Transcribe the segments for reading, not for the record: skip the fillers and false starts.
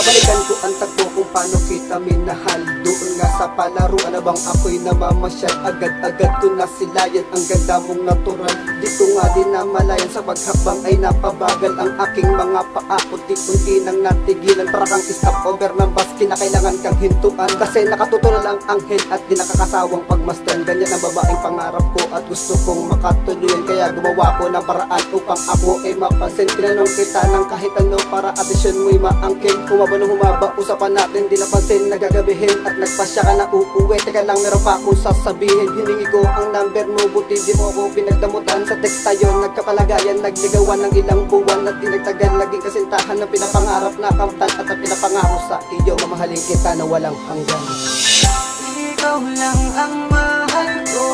Babalikan ko ang tagpo kung paano kita minahal. Doon nga sa palaruan abang ako'y namamasyal. Agad-agad ko nasilayan ang ganda mong natural. Di ko nga din namalayan sa paghabang ay napabagal ang aking mga paa. Kunti-kunti nang natigilan para kang stopover ng bus. Kinakailangan kang hintuan kasi nakatutulal ang anghel at di nakakasawang pagmasdan. Ganyan ang babaeng pangarap ko at gusto kong makatuluyan. Kaya gumawa ko ng paraan upang ako ay mapansin. Tinanong kita ng kahit ano para atensyon mo'y maangkin. Humaba nung humaba, usapan natin di napansin. Nagagabihin at nagpasya ka na uuwi. Teka lang, meron pa akong sasabihin. Hiningi ko ang number mo, buti di mo ako pinagdamutan. Sa text tayo nagkapalagayan, nagligawan ng ilang buwan at dinagtagan. Naging kasintahan na pinapangarap na kamtan at ang pinapangako sa iyo. Mamahalin kita na walang hanggan. Ikaw lang ang mahal ko,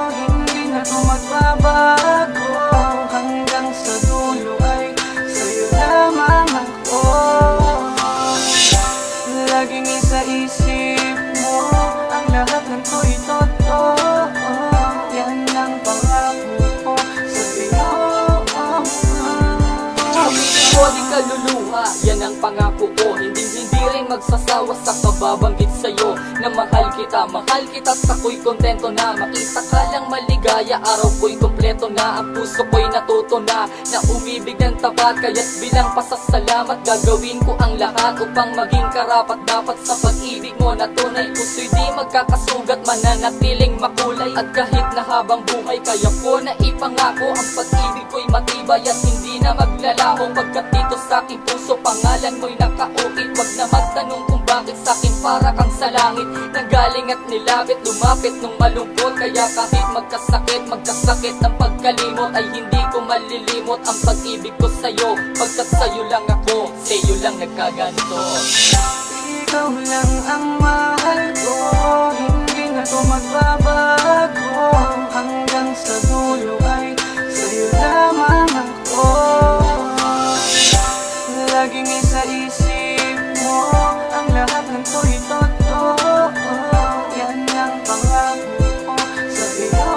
hindi na ito magbabago. Hanggang sa dulo ay sa'yo lamang ako. Laging isa isip mo, ang lahat ng ko'y totoo. Yan ang pangako ko sa'yo. Ko di kaluluha, yan ang pangako ko. Hindi rin magsasawa sa kababanggit sa'yo na mahal kita at ako'y kontento na. Makita ka lang maligaya, araw ko'y kompleto na. Ang puso ko'y natuto na umibig ng tapat. Kaya't bilang pasasalamat gagawin ko ang lahat upang maging karapat dapat sa pag-ibig mo na tunay. Puso'y di magkakasugat, mananatiling makulay. At kahit na habang buhay kaya ko na ipangako, ang pag-ibig ko'y matibay at hindi na maglalaho. Pagkat dito sa aking puso pangalan mo'y nakaukit. Wag na magtanong kung bakit sa'kin para kang sa langit. Nanggaling at nilapit, lumapit nung malungkot. Kaya kahit magkasakit ng pagkalimot ay hindi ko malilimot ang pag-ibig ko sa'yo. Pagkat sa'yo lang ako, sa'yo lang nagkaganito. Ikaw lang ang mahal ko, hindi na ito magbabago. Hanggang sa dulo ay sa'yo lamang ako. Laging isa isip mo, ang lahat ng ko'y totoo. Yan ang pangako ko sa'yo.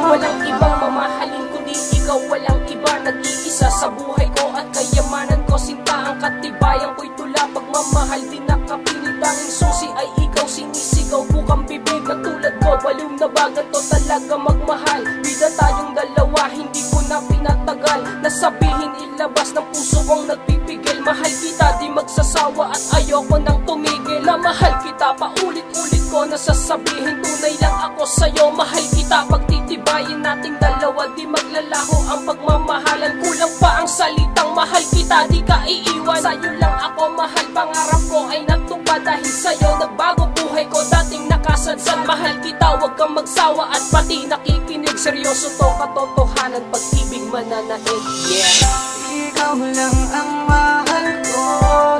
Walang ibang mamahalin kundi ikaw, walang iba. Nag-iisa sa buhay ko at kayamanan ko. Sinta ang katibayan ko'y tula, pagmamahal din nakapilit. Tanging susi ay ikaw, sinisigaw bukang bibig. Katulad ko, baliw na bagal to talaga magmahal. Bida tayong dalawa, hindi ko na pinatagal. Nasabihin ilabas ng puso kong nagpipigil. Mahal kita, di magsasawa at ayoko nang tumigil. Na mahal kita, paulit-ulit ko nasasabihin. Tunay lang ako sa'yo, mahal kita. Pagtitibayin nating dalawa, di maglalaho ang pagmamahalan. Kulang pa ang salitang mahal kita, di ka iiwan. Sa'yo lang ako mahal, pangarap ko ay natupad. Dahil sa'yo nagbago buhay ko, dating nakasadsad. Mahal kita, wag kang magsawa at pati nakikinig. Seryoso to, katotohanan, pag-ibig mananaig. Yeah. Ikaw lang ang mahal ko,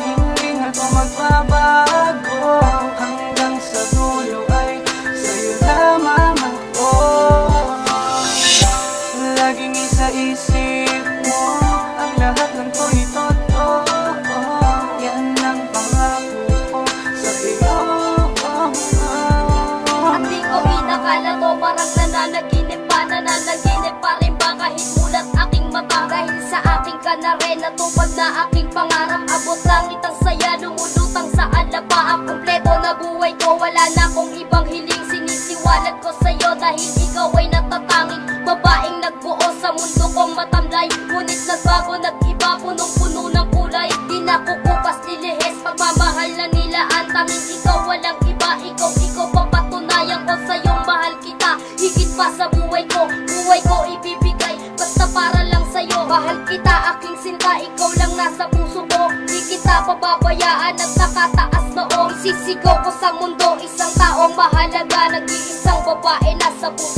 hindi na ito magbabago. Hanggang sa dulo ay sa'yo lamang ako. Laging isa isip mo, ang lahat ng ko'y totoo. Yan ang pangako ko sa'yo. At di ko inakala to, parang nananaginip pa rin ba kahit mulat aking mata. Dahil sa aking ka na rin natupad na aking pangarap. Abot langit ang saya, lumulutang sa alapa. Ang kumpleto na buhay ko, wala na akong ibang hiling. Sinisiwalat ko sa'yo dahil ikaw ay natatanging babaeng nagbuo sa mundo kong matamlay. Ngunit nagbago, nag-iba, punong-puno ng kulay. Di na kukupas, lilihis, pagmamahal na nilaan. Tanging ikaw, walang iba, ikaw papatunayan ko sa'yong mahal kita. Higit pa sa buhay ko ibibigay, basta para lang sa'yo. Mahal kita, aking sinta, ikaw lang nasa puso ko. Di kita pababayaan at nakataas noong. Isisigaw ko sa mundo, isang taong mahalaga. Nag-iisang babae nasa puso